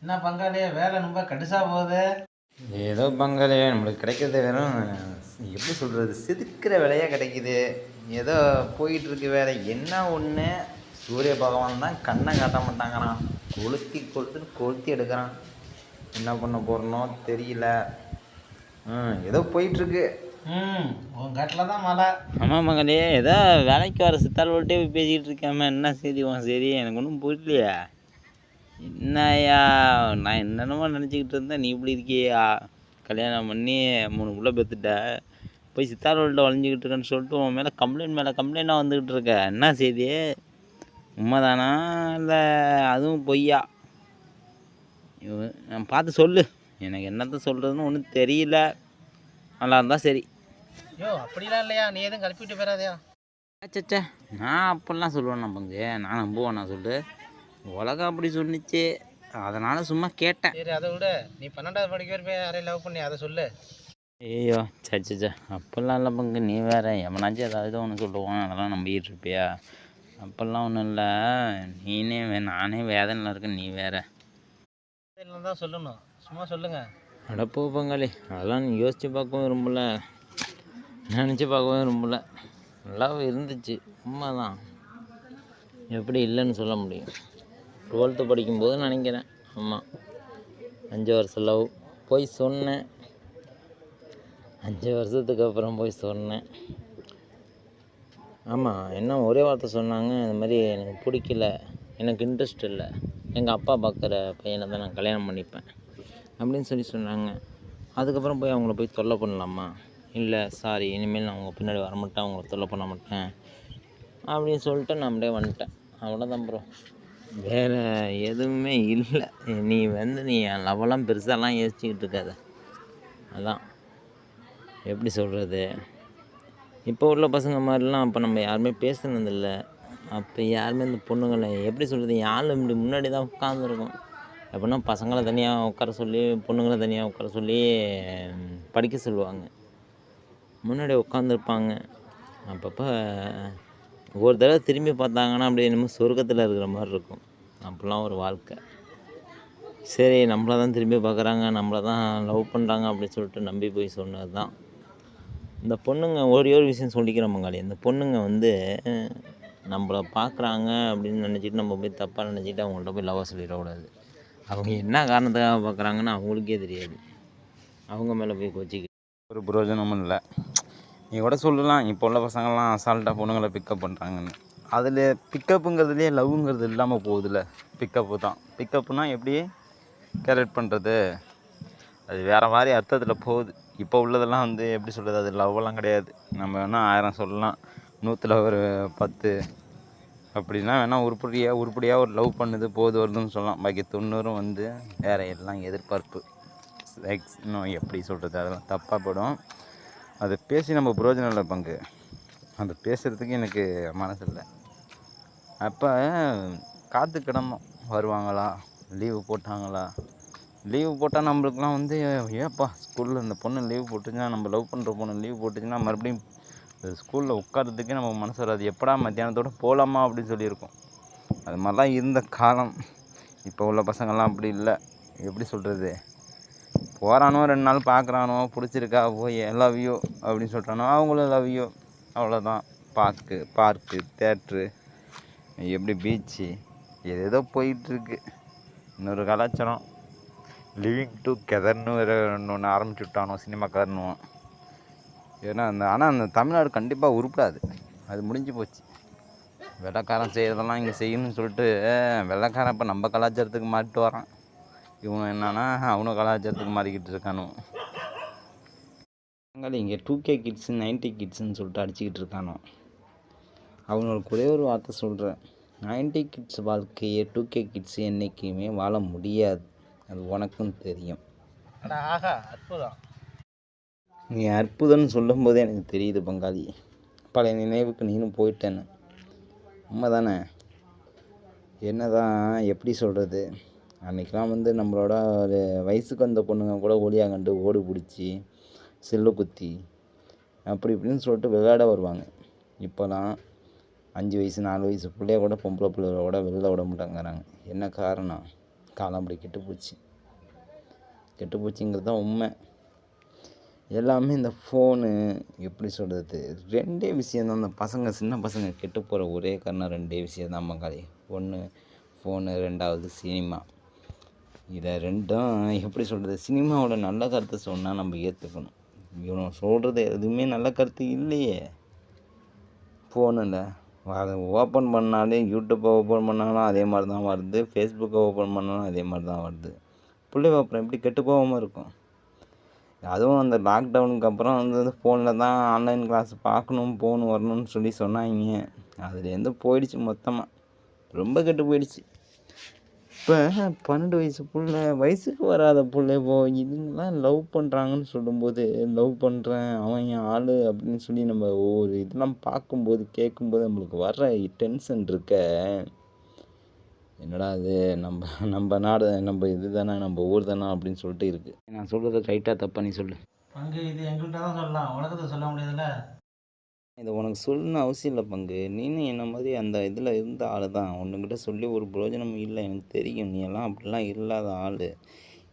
என்ன பங்காளி வேலை ரொம்ப கடுசா போகுது. ஏதோ பங்காளி நம்மளுக்கு கிடைக்கிறது வெறும் எப்படி சொல்கிறது, செதுக்கிற வேலையாக கிடைக்கிது. ஏதோ போயிட்டுருக்கு வேலை. என்ன ஒன்று, சூரிய பகவான் தான் கண்ணை காட்ட மாட்டாங்கிறான். கொளுத்தி கொளுத்துன்னு கொளுத்தி எடுக்கிறான். என்ன பண்ண போகிறனோ தெரியல. ஏதோ போயிட்டுருக்கு. உன் காட்டில் தான் மழை. ஆமாம் மகளே, ஏதோ வேலைக்கு வர சித்தாள்கிட்டே போய் பேசிக்கிட்டு இருக்காம என்ன சரி சரி எனக்கு ஒன்றும் புரியலையா. என்னய்யா நான் என்னென்னமோ நினச்சிக்கிட்டு இருந்தேன், நீ இப்படி இருக்கியா. கல்யாணம் பண்ணி 3 புள்ள பெற்றுட்ட, போய் சித்தாள்கிட்ட வளைஞ்சிக்கிட்டு இருக்கேன்னு சொல்லிட்டு உன் மேலே கம்ப்ளைண்ட்டாக வந்துக்கிட்டு இருக்க. என்ன செய்தி, உண்மைதானா இல்லை அதுவும் பொய்யா? நான் பார்த்து சொல்லு, எனக்கு என்னத்த சொல்கிறதுன்னு ஒன்றும் தெரியல. நல்லா இருந்தால் சரி. ஐயோ அப்படிலாம் இல்லையா, நீ எதுவும் கலப்பிட்டு போயிடாதயா. சச்சா, நான் அப்படிலாம் சொல்லுவேன் பங்கு, நான் நம்புவேன். நான் சொல்லு, உலகம் அப்படி சொன்னிச்சு, அதனால் சும்மா கேட்டேன். சரி அதை விட, நீ 12வது படிக்க வரைக்கும் யாரையும் லவ் பண்ணி அதை சொல்லு. ஐயோ சச்சா, அப்படிலாம் இல்லை பங்கு. நீ வேறு எவனாச்சும் ஏதாவது ஒன்று சொல்லுவான், அதெல்லாம் நம்பிக்கிட்டு இருப்பியா? அப்படிலாம் ஒன்றும் இல்லை. நீனே நானே வேதனையில் இருக்கேன், நீ வேற தான் சொல்லணும், சும்மா சொல்லுங்க. அடப்போ பங்காளி, அதெல்லாம் நீ யோசித்து பார்க்கவும் விரும்பல, நினச்சி பார்க்கவும் விரும்பல. நல்லா இருந்துச்சு, உண்மைதான். எப்படி இல்லைன்னு சொல்ல முடியும்? 12th படிக்கும்போது நினைக்கிறேன். ஆமாம், 5 வருஷம் லவ். போய் சொன்னேன், 5 வருஷத்துக்கு அப்புறம் போய் சொன்னேன். ஆமாம், என்ன ஒரே வார்த்தை சொன்னாங்க, இந்த மாதிரி எனக்கு பிடிக்கல, எனக்கு இன்ட்ரெஸ்ட் இல்லை, எங்கள் அப்பா பார்க்குற பையனை தான் நான் கல்யாணம் பண்ணிப்பேன் அப்படின்னு சொன்னாங்க. அதுக்கப்புறம் போய் அவங்கள போய் தொல்லை பண்ணலாமா? இல்லை சாரி, இனிமேல் நான் அவங்க பின்னாடி வரமாட்டேன், அவங்கள தொல்லை பண்ண மாட்டேன் அப்படின்னு சொல்லிட்டு நான் அப்படியே வந்துட்டேன். அவ்வளோதான் ப்ரோ, வேறு எதுவுமே இல்லை. நீ நீ என் லவ்வெல்லாம் பெருசாலாம் யோசிச்சுக்கிட்டு இருக்காத. அதான் எப்படி சொல்கிறது, இப்போ உள்ள பசங்க மாதிரிலாம் அப்போ நம்ம யாருமே பேசுனதில்லை. அப்போ யாருமே இந்த பொண்ணுங்களை எப்படி சொல்கிறது, யாரும் இப்படி முன்னாடி தான் உட்காந்துருக்கும். எப்படின்னா பசங்களை தனியாக உட்கார சொல்லி, பொண்ணுங்களை தனியாக உட்கார சொல்லி படிக்க சொல்லுவாங்க. முன்னாடி உட்காந்துருப்பாங்க. அப்பப்போ ஒரு தடவை திரும்பி பார்த்தாங்கன்னா அப்படியே என்னமோ சொர்க்கத்தில் இருக்கிற மாதிரி இருக்கும். அப்படிலாம் ஒரு வாழ்க்கை. சரி, நம்மளை தான் திரும்பி பார்க்குறாங்க, நம்மளை தான் லவ் பண்ணுறாங்க அப்படின்னு சொல்லிட்டு நம்பி போய் சொன்னது தான். இந்த பொண்ணுங்க ஒரு விஷயம் சொல்லிக்கிற மங்காளி, இந்த பொண்ணுங்க நம்மளை பார்க்குறாங்க அப்படின்னு நினச்சிட்டு நம்ம போய் தப்பாக நினச்சிட்டு அவங்கள்ட்ட போய் லவ்வாக சொல்லிடக்கூடாது. அவங்க என்ன காரணத்துக்காக பார்க்குறாங்கன்னு அவங்களுக்கே தெரியாது. அவங்க மேலே போய் கோச்சிக்க ஒரு பிரயோஜனமும் இல்லை. நீ கூட சொல்லலாம், இப்போ உள்ள பசங்கள்லாம் அசால்ட்டாக பொண்ணுங்களை பிக்கப் பண்ணுறாங்கன்னு. அதில் பிக்கப்புங்கிறதுலேயே லவ்வுங்கிறது இல்லாமல் போகுதுல்ல. பிக்கப்பு தான். பிக்கப்புனால் எப்படி கேரக்ட் பண்ணுறது, அது வேறு மாதிரி அர்த்தத்தில் போகுது. இப்போ உள்ளதெல்லாம் எப்படி சொல்கிறது, அது லவ்வெல்லாம் கிடையாது. நம்ம வேணால் 1000 சொல்லலாம், 100ல் ஒரு 10 அப்படின்னா வேணால் உருப்படியாக ஒரு லவ் பண்ணுது போது வருதுன்னு சொல்லலாம். பாக்கி 90 வேறு எல்லாம் எதிர்பார்ப்பு. இன்னும் எப்படி சொல்கிறது, அதெல்லாம் தப்பாக போடும். அதை பேசி நம்ம பிரயோஜனம் இல்லை பங்கு. அதை பேசுகிறதுக்கு எனக்கு மனசு இல்லை. அப்போ காத்து கிடந்தோம், வருவாங்களா, லீவு போட்டாங்களா. லீவு போட்டால் நம்மளுக்குலாம் ஏப்பா ஸ்கூலில் இந்த பொண்ணு லீவு போட்டுச்சுன்னா, நம்ம லவ் பண்ணுற பொண்ணு லீவு போட்டுச்சுன்னா மறுபடியும் ஸ்கூலில் உட்காரத்துக்கே நம்ம மனசு வராது. எப்படா மத்தியானத்தோடு போகலாமா அப்படின்னு சொல்லியிருக்கோம். அது மாதிரிலாம் இருந்த காலம். இப்போ உள்ள பசங்கள்லாம் அப்படி இல்லை. எப்படி சொல்கிறது, போகிறானோ 2 நாள் பார்க்குறானோ, பிடிச்சிருக்கா, போய் லவ் யூ அப்படின்னு சொல்கிறானோ, அவங்களும் லவ் யூ, அவ்வளோதான். பார்க்கு தேட்ரு, எப்படி பீச்சு, ஏதேதோ போயிட்டுருக்கு. இன்னொரு கலாச்சாரம் லிவிங் டுகெதர்னு வேறு ஒன்று ஆரம்பிச்சு விட்டானோ, சினிமா கதர்னுவோம். ஏன்னா ஆனால் அந்த தமிழ்நாடு கண்டிப்பாக உருப்படாது, அது முடிஞ்சு போச்சு. வெள்ளைக்காரன் செய்கிறதெல்லாம் இங்கே செய்யணும்னு சொல்லிட்டு வெள்ளைக்காரன் இப்போ நம்ம கலாச்சாரத்துக்கு மாறிட்டு வரான். இவங்க என்னன்னா அவனு கலாச்சாரத்துக்கு மாறிக்கிட்டு இருக்கானு. இங்கே 2K கிட்ஸு 90 கிட்ஸுன்னு சொல்லிட்டு அடிச்சுக்கிட்டு இருக்கானோ. அவனுக்கு ஒரே ஒரு வார்த்தை சொல்கிறேன், 90 கிட்ஸ் வாழ்க்கையை 2K கிட்ஸ் என்றைக்குமே வாழ முடியாது. அது உனக்கும் தெரியும். ஆஹா அற்புதம். நீ அற்புதம்னு சொல்லும் போதே எனக்கு தெரியுது பங்காளி, பழைய நினைவுக்கு நீனும் போயிட்டேன்னு. உண்மை தானே? என்ன தான் எப்படி சொல்கிறது, அன்றைக்கெலாம் நம்மளோட ஒரு வயசுக்கு வந்த பொண்ணுங்க கூட ஒளியாக கண்டு ஓடு பிடிச்சி செல்லு குத்தி அப்படி இப்படின்னு சொல்லிட்டு விளையாட வருவாங்க. இப்போலாம் 5 வயசு 4 வயசு பிள்ளைய கூட பொம்பளை பிள்ளையோட வெளில விட மாட்டேங்கிறாங்க. என்ன காரணம்? காலம் அப்படி கெட்டு போச்சுங்கிறது தான் உண்மை. எல்லாமே இந்த ஃபோனு எப்படி சொல்கிறது, 2 விஷயந்தான். அந்த பசங்க சின்ன பசங்க கெட்டு போகிற ஒரே காரணம் 2 விஷயந்தான் மங்காளி. ஒன்று ஃபோனு, 2வது சினிமா. இதை 2ம் எப்படி சொல்கிறது, சினிமாவோட நல்ல கருத்தை சொன்னால் நம்ம ஏற்றுக்கணும். இவன் சொல்கிறது எதுவுமே நல்ல கருத்து இல்லையே. ஃபோனில் அதை ஓப்பன் பண்ணாலே, யூடியூப்பை ஓப்பன் பண்ணாலும் அதே மாதிரி தான் வருது, ஃபேஸ்புக்கை ஓப்பன் பண்ணாலும் அதே மாதிரி தான் வருது. பிள்ளைங்க அப்புறம் எப்படி கெட்டு போகாமல் இருக்கும்? அதுவும் அந்த லாக்டவுனுக்கு அப்புறம் வந்து ஃபோனில் தான் ஆன்லைன் கிளாஸ் பார்க்கணும், ஃபோன் வரணும்னு சொன்னாங்க. அதுலேருந்து போயிடுச்சு மொத்தமாக, ரொம்ப கெட்டு போயிடுச்சு. இப்போ 12 வயசு புள்ள, வயசுக்கு வராத புள்ள இப்போ இதுங்கெல்லாம் லவ் பண்ணுறாங்கன்னு சொல்லும்போது, லவ் பண்ணுறேன் அவன் என் ஆள் அப்படின்னு சொல்லி நம்ம ஒவ்வொரு இதெல்லாம் பார்க்கும்போது கேட்கும்போது நம்மளுக்கு வர்ற டென்ஷன் இருக்க, என்னடா அது நம்ம நாடு, நம்ம இது தானே, நம்ம ஊர் தானே அப்படின்னு சொல்லிட்டு இருக்குது. நான் சொல்கிறது ரைட்டாக தப்பா நீ சொல்லு. பங்கு இது எங்கள்கிட்ட தான் சொல்லலாம், உலகத்தை சொல்ல முடியாதுல்ல. இதை உனக்கு சொல்லணும்னு அவசியம் இல்லை பங்கு. நீனும் என்ன மாதிரி அந்த இதில் இருந்த ஆள் தான். உன்னுக்கிட்ட சொல்லி ஒரு பிரயோஜனமும் இல்லை, எனக்கு தெரியும். நீ எல்லாம் அப்படிலாம் இல்லாத ஆள்.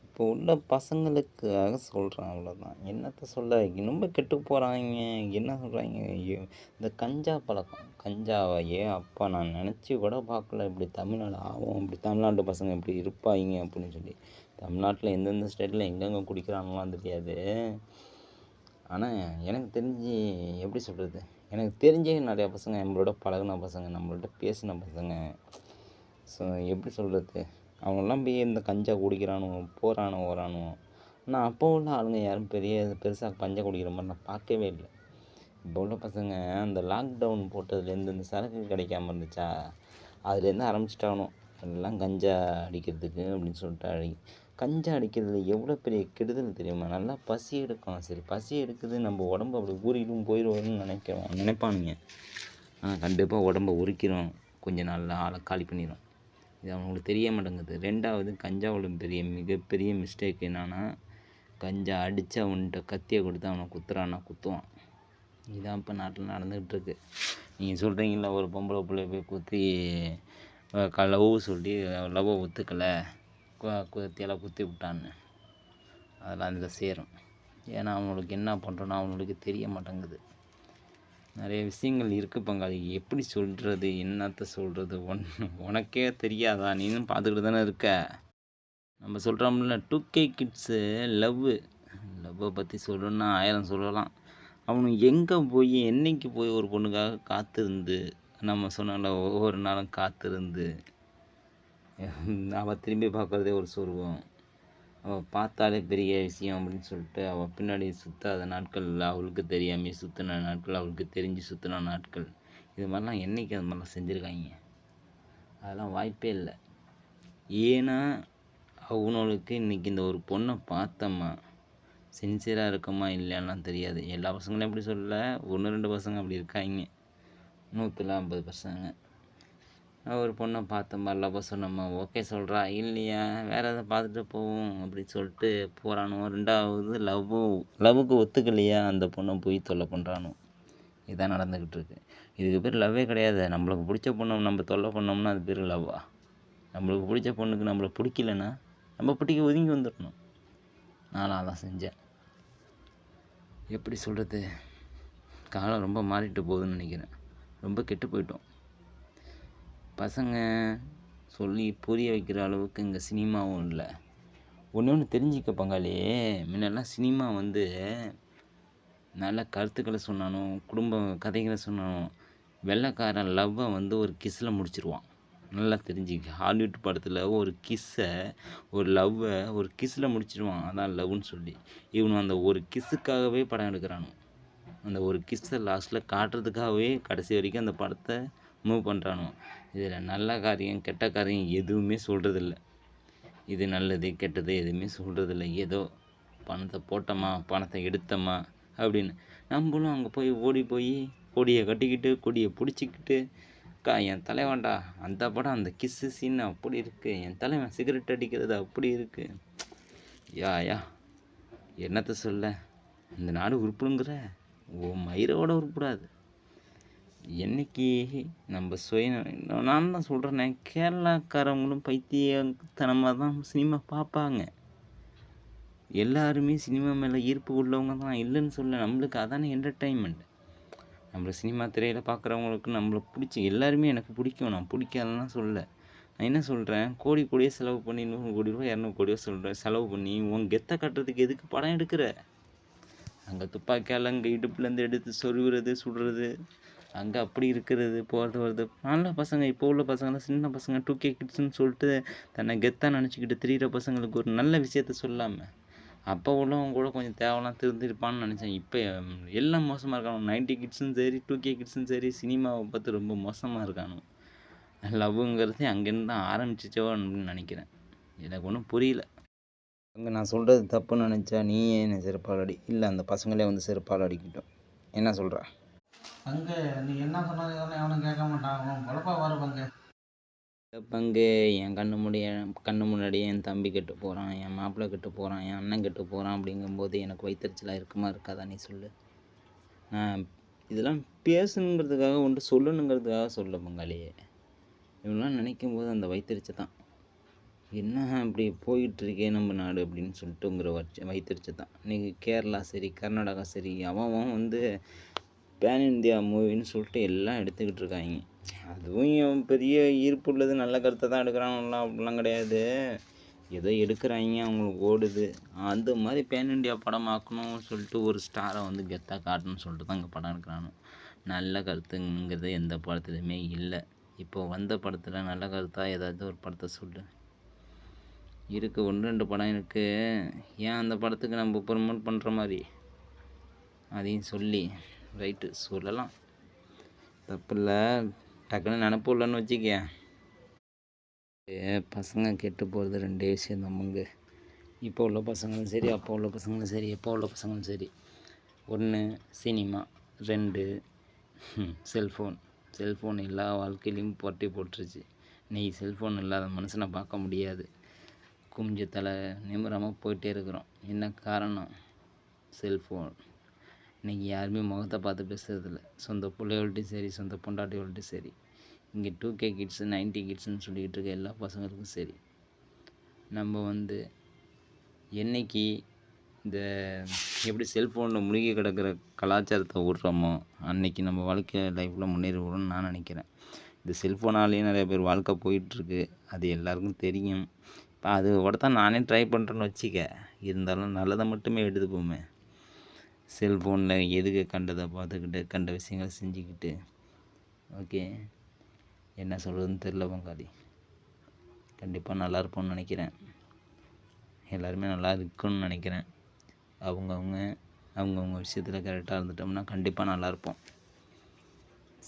இப்போ உள்ள பசங்களுக்காக சொல்கிறேன், அவ்வளோதான். என்னத்தை சொல்ல, ரொம்ப கெட்டு போகிறாங்க. என்ன சொல்கிறாங்க, இந்த கஞ்சா பழக்கம், கஞ்சாவையே அப்பா நான் நினச்சி கூட பார்க்கல இப்படி தமிழ்நாடு ஆகும், இப்படி தமிழ்நாட்டு பசங்க இப்படி இருப்பாங்க அப்படின்னு சொல்லி. தமிழ்நாட்டில் எந்தெந்த ஸ்டேட்டில் எங்கெங்கே குடிக்கிறாங்களாம் தெரியாது. ஆனால் எனக்கு தெரிஞ்சு எப்படி சொல்கிறது, எனக்கு தெரிஞ்சே நிறையா பசங்க நம்மளோட பழகின பசங்க, நம்மள்ட்ட பேசின பசங்க, ஸோ எப்படி சொல்கிறது, அவங்களாம் போய் இந்த கஞ்சா குடிக்கிறானுவோ, வரானுவோ. ஆனால் அப்போ உள்ள ஆளுங்க யாரும் பெருசாக கஞ்சா குடிக்கிற மாதிரி நான் பார்க்கவே இல்லை. இப்போ உள்ள பசங்க அந்த லாக்டவுன் போட்டதுலேருந்து இந்த சரக்கு கிடைக்காம இருந்துச்சா, அதுலேருந்து ஆரம்பிச்சிட்டாகணும் எல்லாம் கஞ்சா அடிக்கிறதுக்கு அப்படின்னு சொல்லிட்டு. கஞ்சா அடிக்கிறதுல எவ்வளோ பெரிய கெடுதல் தெரியுமா? நல்லா பசி எடுக்கும். சரி பசி எடுக்குது, நம்ம உடம்பு அப்படி ஊறிடும் போயிடுவோம்னு நினைப்பானுங்க. ஆனால் கண்டிப்பாக உடம்பை உரிக்கிறோம், கொஞ்ச நாளில் ஆளை காலி பண்ணிடும். இது அவங்களுக்கு தெரிய மாட்டேங்குது. 2வது கஞ்சாவோட மிகப்பெரிய மிஸ்டேக் என்னன்னா, கஞ்சா அடித்து அவன்கிட்ட கத்தியை கொடுத்து அவனை குத்துவான். இதான் இப்போ நாட்டில் நடந்துக்கிட்டு இருக்கு. நீங்கள் சொல்கிறீங்களா, ஒரு பொம்பளை பிள்ளைய போய் குத்தி லவ் சொல்லி லவ்வை ஒத்துக்கலை, குத்தியெல்லாம் குத்தி விட்டான்னு, அதெல்லாம் அதில் சேரும். ஏன்னா அவங்களுக்கு என்ன பண்ணுறோன்னா அவங்களுக்கு தெரிய மாட்டேங்குது. நிறைய விஷயங்கள் இருக்குது பங்காளி. எப்படி சொல்கிறது, என்னத்தை சொல்கிறது, உனக்கே தெரியாதா? நீனும் பார்த்துக்கிட்டு தானே இருக்க. நம்ம சொல்கிறோம்ல 2K கிட்ஸு லவ்வை பற்றி சொல்லணுன்னா 1000 சொல்லலாம். அவனுக்கு எங்கே போய் என்னைக்கு போய் ஒரு பொண்ணுக்காக காத்திருந்து, நம்ம சொன்னால ஒவ்வொரு நாளும் காத்திருந்து அவள் திரும்பி பார்க்குறதே ஒரு சொர்க்கம், அவள் பார்த்தாலே பெரிய விஷயம் அப்படின்னு சொல்லிட்டு அவள் பின்னாடி சுற்றாத நாட்கள், அவளுக்கு தெரியாமல் சுற்றின நாட்கள், அவளுக்கு தெரிஞ்சு சுற்றின நாட்கள், இது மாதிரிலாம் என்றைக்கு அது மாதிரிலாம் செஞ்சுருக்காங்க? அதெல்லாம் வாய்ப்பே இல்லை. ஏன்னா அவனுக்கு இன்றைக்கி இந்த ஒரு பொண்ணை பார்த்தம்மா, சின்சியராக இருக்கமா இல்லையாலாம் தெரியாது. எல்லா பசங்களும் எப்படி சொல்லலை, 1-2 பசங்க அப்படி இருக்காங்க, 150 பசங்க. ஒரு பொண்ணை பார்த்தோம்மா, லவ் சொன்னோம்மா, ஓகே சொல்கிறா, இல்லையா வேறு எதை பார்த்துட்டு போவோம் அப்படின்னு சொல்லிட்டு போகிறானோ. 2வது லவ்வுக்கு ஒத்துக்கலையா, அந்த பொண்ணை போய் தொல்லை பண்ணுறானோ. இதுதான் நடந்துக்கிட்டு இருக்கு. இதுக்கு பேர் லவ்வே கிடையாது. நம்மளுக்கு பிடிச்ச பொண்ணை நம்ம தொல்லை பண்ணோம்னா அது பேர் லவ்வா? நம்மளுக்கு பிடிச்ச பொண்ணுக்கு நம்மளை பிடிக்கலன்னா நம்ம பிடிக்க ஒதுங்கி வந்துடணும். நானும் அதான் செஞ்சேன். எப்படி சொல்கிறது, காலம் ரொம்ப மாறிட்டு போகுதுன்னு நினைக்கிறேன். ரொம்ப கெட்டு போயிட்டோம். பசங்க சொல்லி புரிய வைக்கிற அளவுக்கு இங்கே சினிமாவும் இல்லை. ஒன்று தெரிஞ்சிக்க பங்காளி, முன்னெல்லாம் சினிமா வந்து நல்ல கருத்துக்களை சொன்னாலும், குடும்ப கதைகளை சொன்னாலும், வெள்ளைக்காரன் லவ்வை வந்து ஒரு கிஸ்ஸில் முடிச்சிருவான். நல்லா தெரிஞ்சுக்க, ஹாலிவுட் படத்தில் ஒரு கிஸ்ஸை, ஒரு லவ்வை ஒரு கிஸ்ஸில் முடிச்சிடுவான், அதான் லவ்னு சொல்லி. இவனு அந்த ஒரு கிஸ்ஸுக்காகவே படம் எடுக்கிறானு. அந்த ஒரு கிஸ்ஸை லாஸ்ட்டில் காட்டுறதுக்காகவே கடைசி வரைக்கும் அந்த படத்தை மூவ் பண்ணுறானோ. இதில் நல்ல காரியம் கெட்ட காரியம் எதுவுமே சொல்கிறதில்ல. இது நல்லது கெட்டது எதுவுமே சொல்கிறதில்ல. ஏதோ பணத்தை போட்டோமா, பணத்தை எடுத்தோமா அப்படின்னு. நம்மளும் அங்கே போய் ஓடி போய் கொடியை கட்டிக்கிட்டு கொடியை பிடிச்சிக்கிட்டு, என் தலைவன்டா அந்த படம், அந்த கிஸ்ஸு சீன் அப்படி இருக்குது, என் தலைவன் சிகரெட் அடிக்கிறது அப்படி இருக்குது. யா என்னத்தை சொல்ல, இந்த நாடு உருப்புடுங்கிற மயிரோட உருப்படாது. என்னைக்கு நம்ம நான் தான் சொல்கிறேனே, கேரளாக்காரவங்களும் பைத்தியத்தனமாக தான் சினிமா பார்ப்பாங்க. எல்லாருமே சினிமா மேலே ஈர்ப்பு உள்ளவங்க தான், இல்லைன்னு சொல்ல. நம்மளுக்கு அதானே என்டர்டெயின்மெண்ட். நம்மள சினிமா திரையில் பார்க்குறவங்களுக்கு நம்மளை பிடிச்சி எல்லாருமே எனக்கு பிடிக்கும், நான் பிடிக்காதுன்னு சொல்லல. நான் என்ன சொல்கிறேன், கோடி கோடியே செலவு பண்ணி 100 கோடி ரூபா 200 கோடியோ சொல்கிறேன், செலவு பண்ணி உன் கெத்தை கட்டுறதுக்கு எதுக்கு படம் எடுக்கிற? அங்கே துப்பாக்கியால் அங்கே இடுப்புலேருந்து எடுத்து சொருகிறது சுடுறது, அங்கே அப்படி இருக்கிறது போகிறது வருது. நல்ல பசங்க, இப்போ உள்ள பசங்களாம் சின்ன பசங்க 2K கிட்ஸ்ன்னு சொல்லிட்டு தன்னை கெத்தாக நினச்சிக்கிட்டு திரியிற பசங்களுக்கு ஒரு நல்ல விஷயத்த சொல்லாமல், அப்போ உள்ளவங்க கூட கொஞ்சம் தேவைலாம் திருந்திருப்பான்னு நினச்சேன். இப்போ எல்லாம் மோசமாக இருக்கானு. 90 கிட்ஸும் சரி 2K கிட்ஸும் சரி சினிமாவை பார்த்து ரொம்ப மோசமாக இருக்கானு. லவ்வுங்கிறது அங்கேருந்து தான் ஆரம்பிச்சிச்சோ அப்படின்னு நினைக்கிறேன். எனக்கு ஒன்றும் புரியல. அங்கே நான் சொல்கிறது தப்புன்னு நினச்சா நீயே என்னை செருப்பால் அடி, இல்லை அந்த பசங்களே வந்து செருப்பால் அடிக்கிட்டோம். என்ன சொல்கிற? அங்கே நீ என்ன சொன்னாலும் எவனும் கேட்க மாட்டான், அவன் பொழப்பா வர பங்கு. பங்கு என் கண்ணு முன்னாடியே என் தம்பி கெட்டு போகிறான், என் மாப்பிள்ளை கெட்டு போகிறான், என் அண்ணன் கெட்டு போகிறான். அப்படிங்கும்போது எனக்கு வயிற்றுச்சலாக இருக்குமா இருக்காதா நீ சொல்லு? நான் இதெல்லாம் பேசணுங்கிறதுக்காக ஒன்று சொல்லணுங்கிறதுக்காக சொல்ல பங்காளியே. இவங்களாம் நினைக்கும் போது அந்த வயிற்றுச்சை தான், என்ன இப்படி போயிட்டுருக்கே நம்ம நாடு அப்படின்னு சொல்லிட்டுங்கிற வயிற்றுச்சை தான். இன்றைக்கி கேரளா சரி கர்நாடகா சரி அவன் வந்து பேன் இந்தியா மூவின்னு சொல்லிட்டு எல்லாம் எடுத்துக்கிட்டு இருக்காங்க. அதுவும் பெரிய ஈர்ப்பு உள்ளது, நல்ல கருத்தை தான் எடுக்கிறாங்கலாம், அப்படிலாம் கிடையாது. ஏதோ எடுக்கிறாங்க, அவங்களுக்கு ஓடுது. அந்த மாதிரி பேன் இண்டியா படம் ஆக்கணும்னு சொல்லிட்டு ஒரு ஸ்டாரை வந்து கெத்தாக காட்டணும்னு சொல்லிட்டு தான் இங்கே படம் எடுக்கிறானு. நல்ல கருத்துங்கிறது எந்த படத்துலையுமே இல்லை. இப்போது வந்த படத்தில் நல்ல கருத்தாக ஏதாவது ஒரு படத்தை சொல்லு. இருக்குது 1-2 படம் இருக்குது. ஏன் அந்த படத்துக்கு நம்ம ப்ரமோட் பண்ணுற மாதிரி அதையும் சொல்லி ரைட்டு சொல்லலாம், தப்பில்லை. டக்குன்னு நினப்பு இல்லைன்னு வச்சுக்க. பசங்க கெட்டு போகிறது 2 விஷயம் தான் பங்கு. இப்போ உள்ள பசங்களும் சரி அப்போ உள்ள பசங்களும் சரி எப்போ உள்ள பசங்களும் சரி. 1 சினிமா, 2 செல்ஃபோன் எல்லா வாழ்க்கையிலையும் போட்டி போட்டுருச்சு. நீ செல்ஃபோன் இல்லாத மனுஷனை பார்க்க முடியாது. குமிஞ்ச தலை நிமிராமல் போயிட்டே இருக்கிறோம். என்ன காரணம்? செல்ஃபோன். இன்றைக்கி யாருமே முகத்தை பார்த்து பேசுறதில்ல. சொந்த பிள்ளைகள்ட்டையும் சரி சொந்த பொண்டாட்டிகள்ட்டையும் சரி. இங்கே 2K கிட்ஸு 90 கிட்ஸுன்னு சொல்லிக்கிட்டு இருக்க எல்லா பசங்களுக்கும் சரி. நம்ம வந்து என்றைக்கு இந்த எப்படி செல்ஃபோனில் முழுகி கிடக்கிற கலாச்சாரத்தை விட்றோமோ அன்றைக்கி நம்ம வாழ்க்கை லைஃப்பில் முன்னேறி விடும்னு நான் நினைக்கிறேன். இந்த செல்ஃபோனாலேயே நிறைய பேர் வாழ்க்கை போயிட்டுருக்கு, அது எல்லாருக்கும் தெரியும். இப்போ அது கூட தான் நானே ட்ரை பண்ணுறேன்னு வச்சுக்க. இருந்தாலும் நல்லதை மட்டுமே எடுத்துப்போமே. செல்ஃபோனில் எதுக்கு கண்டதை பார்த்துக்கிட்டு கண்ட விஷயங்களை செஞ்சுக்கிட்டு. ஓகே, என்ன சொல்கிறதுன்னு தெரில பங்காளி. கண்டிப்பாக நல்லா இருப்போம்னு நினைக்கிறேன். எல்லாருமே நல்லா இருக்குன்னு நினைக்கிறேன். அவங்கவுங்க விஷயத்தில் கரெக்டாக இருந்துட்டோம்னா கண்டிப்பாக நல்லாயிருப்போம்.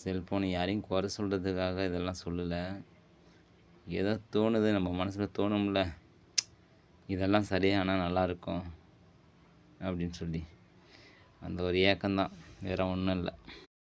செல்ஃபோன் யாரையும் குறை சொல்கிறதுக்காக இதெல்லாம் சொல்லலை. ஏதோ தோணுது, நம்ம மனசில் தோணும்ல, இதெல்லாம் சரியானால் நல்லாயிருக்கும் அப்படின்னு சொல்லி அந்த ஒரு ஏக்கம்தான், வேறு ஒன்றும் இல்லை.